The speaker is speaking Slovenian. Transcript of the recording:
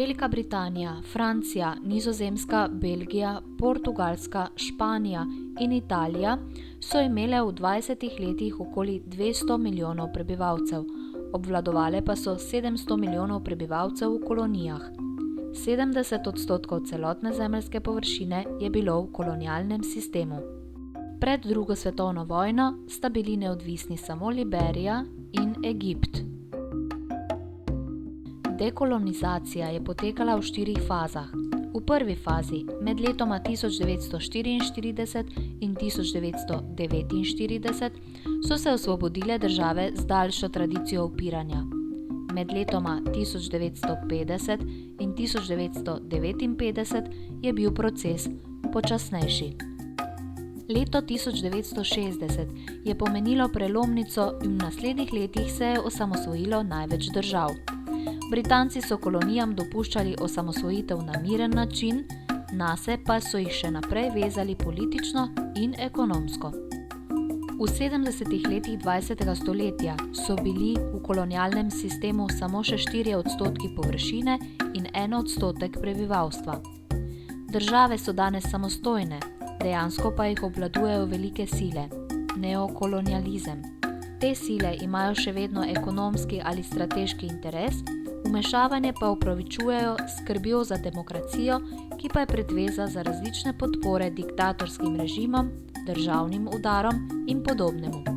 Velika Britanija, Francija, Nizozemska, Belgija, Portugalska, Španija in Italija so imele v 20 letih okoli 200 milijonov prebivalcev, obvladovale pa so 700 milijonov prebivalcev v kolonijah. 70% celotne zemeljske površine je bilo v kolonialnem sistemu. Pred drugo svetovno vojno sta bili neodvisni samo Liberija in Egipt. Dekolonizacija je potekala v 4 fazah. V prvi fazi, med letoma 1944 in 1949, so se osvobodile države z daljšo tradicijo upiranja. Med letoma 1950 in 1959 je bil proces počasnejši. Leto 1960 je pomenilo prelomnico in v naslednjih letih se je osamosvojilo največ držav. Britanci so kolonijam dopuščali osamosvojitev na miren način, nase pa so jih še naprej vezali politično in ekonomsko. V 70 letih 20. stoletja so bili v kolonialnem sistemu samo še 4% površine in 1% prebivalstva. Države so danes samostojne, dejansko pa jih obvladujejo velike sile, neokolonializem. Te sile imajo še vedno ekonomski ali strateški interes, vmešavanje pa upravičujejo skrbjo za demokracijo, ki pa je pretveza za različne podpore diktatorskim režimom, državnim udarom in podobnemu.